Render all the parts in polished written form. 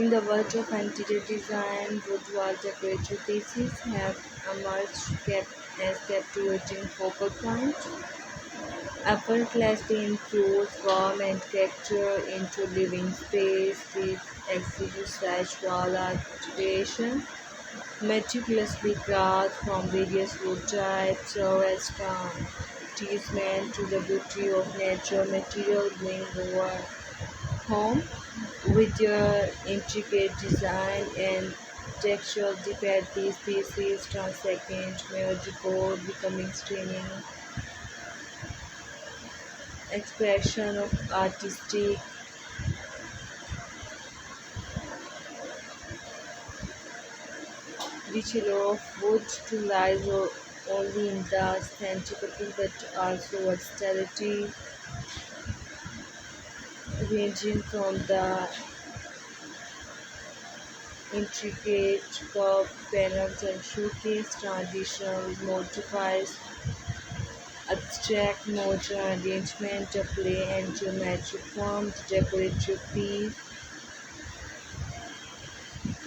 In the world of interior design, wood wall decorative pieces have emerged as captivating focal point, effortlessly infuse warmth and character into living space. These exhibit wall art creation, meticulously crafted from various wood types, serve as testament to the beauty of natural material being over home. With your intricate design and textural depth, these pieces transcend mere decor, becoming stunning expression of artistic detail of wood to lies only in the aestheticity but also versatility, ranging from the intricate curved panels and showcase traditional motifs, abstract modern arrangement, display and geometric forms, decorative piece,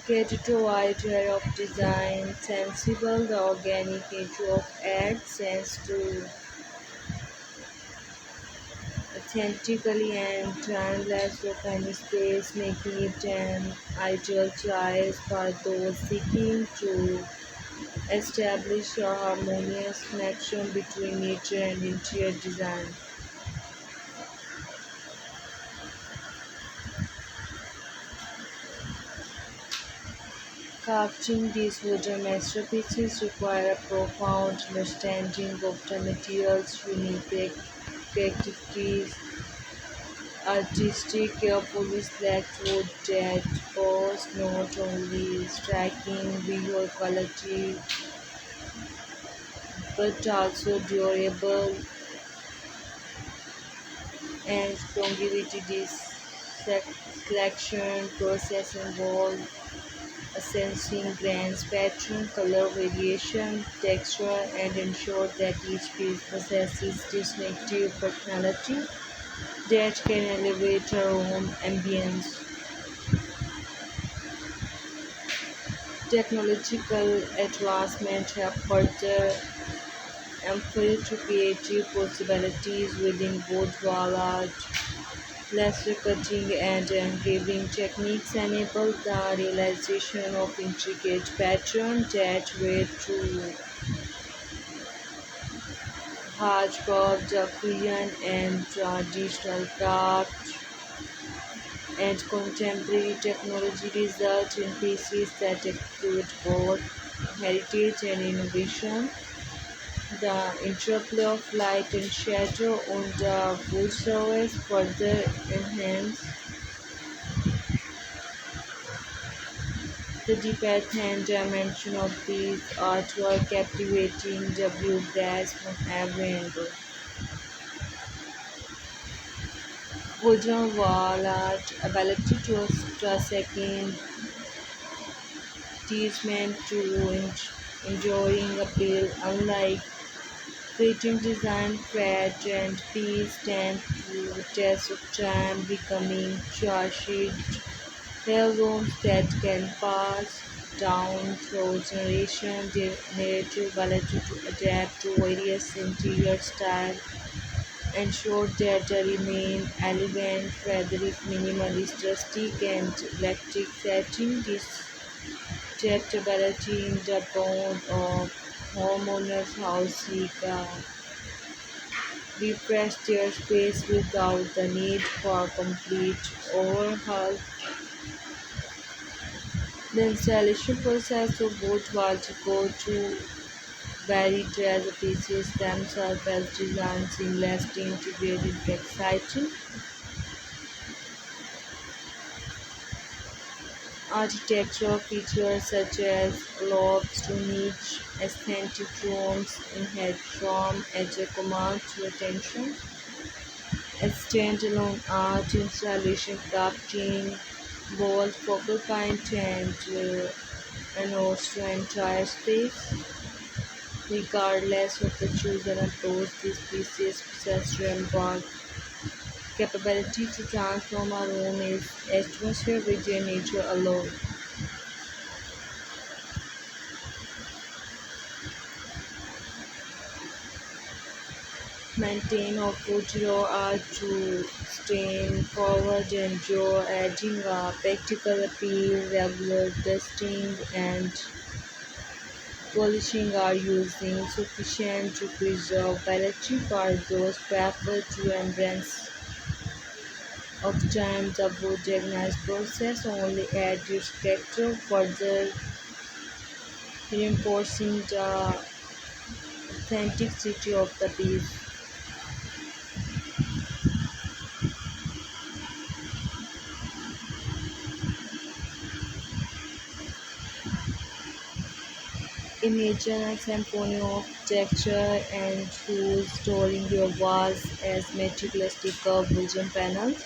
cater to a wide array of design, sensible, the organic nature of adds sense to authentically and timeless of any space, making it an ideal choice for those seeking to establish a harmonious connection between nature and interior design. Crafting these wooden masterpieces require a profound understanding of the materials, unique creativities, artistic carefully select wood that boasts not only striking visual quality but also durable and longevity. This selection process involves assessing grains, pattern, color variation, texture, and ensure that each piece possesses distinctive personality that can elevate a room ambience. Technological advancement have further amplified creative possibilities within wood wall art. Laser cutting and engraving techniques enable the realization of intricate patterns that were too hard for the Korean and traditional craft, and contemporary technology result in pieces that include both heritage and innovation. The interplay of light and shadow on the wood surface further enhance the depth and dimension of these artwork, captivating the view grasp from every angle. Wooden wall art ability to a second testament to enduring appeal, unlike creating design fret and piece stand to test of time, becoming cherished heirlooms that can pass down through generations. Their narrative ability to adapt to various interior styles ensure that they remain elegant, whether it's minimalist, rustic, and eclectic setting. This adaptability in the bond of homeowners house seek refresh their space without the need for complete overhaul. The installation process of both was go to varied as the pieces themselves as designed seamlessly integrated and exciting. Architectural features such as lobes to niche aesthetic rooms in head from as a command to attention. A standalone art installation crafting both focal point and enhanced the entire space. Regardless of the chosen approach, these pieces possess remarkable capability to transform our home is atmosphere with their nature alone. Maintain or put your art to stain forward and draw, adding a practical appeal, regular dusting and polishing are using sufficient to preserve quality for those prefer to embrace of time the wood diagnosis process only adds its character, further reinforcing the authenticity of the piece. Imagine a symphony of texture and hues storing your walls as meticulously curved wooden panels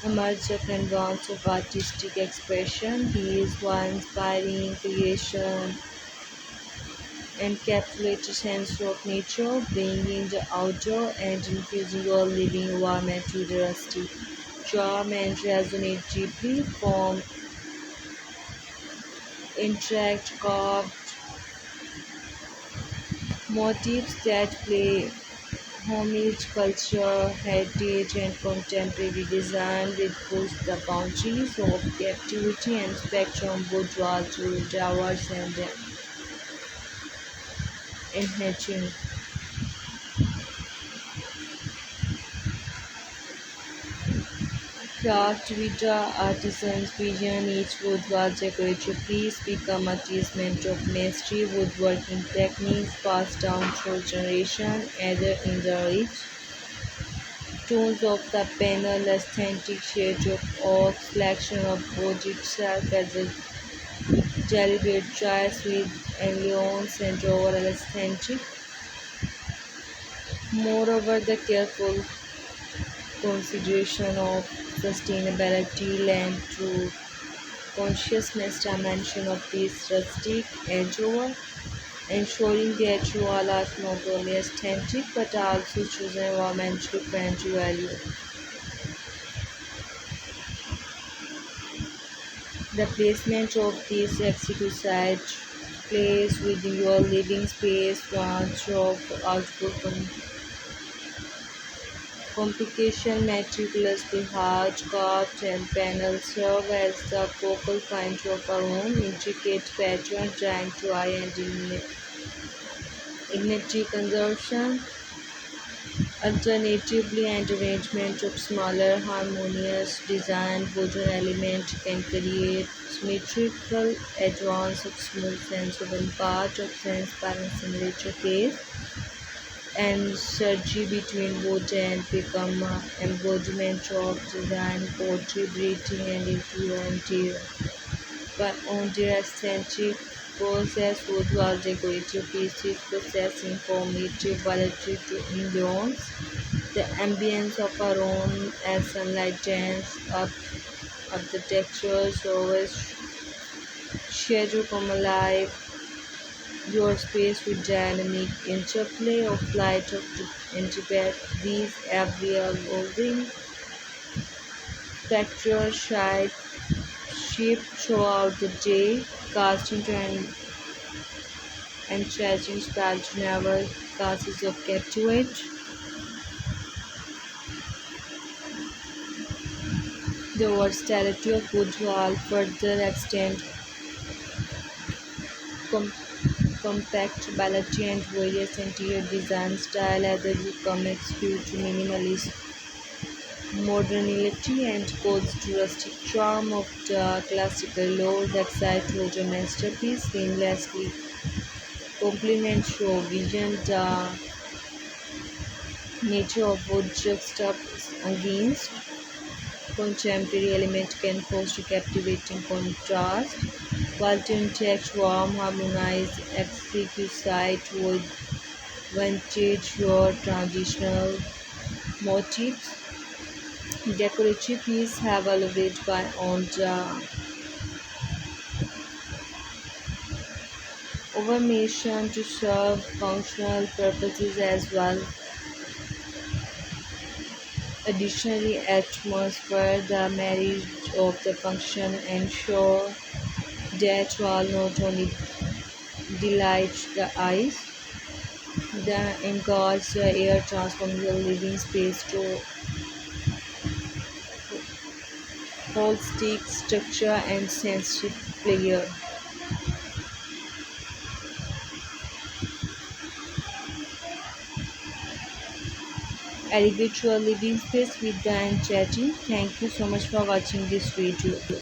emerge a canvas of artistic expression. These were inspiring creation encapsulate a sense of nature, bringing the outdoor and infusing your living environment with rustic charm and resonate deeply from interact carved motifs that play homage, culture, heritage, and contemporary design will push the boundaries of creativity and spectrum boudoir to diverse and enhancing. Craft with the artisan's vision, each boudoir decorative piece become a testament of mastery, woodworking techniques passed down through generation, either in the rich tones of the panel, authentic shades of oak, selection of wood itself as a deliberate choice with elegance and overall aesthetic. Moreover, the careful consideration of sustainability lend to consciousness dimension of this rustic endeavor, ensuring that you all are not only authentic but also choose an environmentally friendly value. The placement of these exquisite plays within your living space, branch of output complication meticulously hard carved and panels serve as the focal point of our own intricate pattern trying to eye and energy consumption. Alternatively, an arrangement of smaller, harmonious design wooden elements can create symmetrical advance of smooth sense of impart of transparency in richer case and surgery between wood and become embodiment of design, poetry, breathing and into your interior. But on their aesthetic process, wood was decorative pieces possessing formative quality to influence the ambience of our own as sunlight dance up the textures always shadow come alive your space with dynamic interplay of light of depth. These every evolving spectral shift throughout the day, casting an entrancing spell to never causes of captivate. The versatility of Woodwall further extend com- compactability and various interior design style as they become execute to minimalist modernity and codes to rustic charm of the classical lore that side to masterpiece seamlessly complements your vision the nature of wood juxtaposed against contemporary element can foster captivating contrast, while to inject warm, harmonized exquisite with vintage or traditional motifs. Decorative pieces have elevated by on the automation to serve functional purposes as well. Additionally, atmosphere, the marriage of the function ensure that while not only delight the eyes, the engage the air transforms the living space to holistic structure and sensory pleasure. Elevate your living space with the chatting. Thank you so much for watching this video.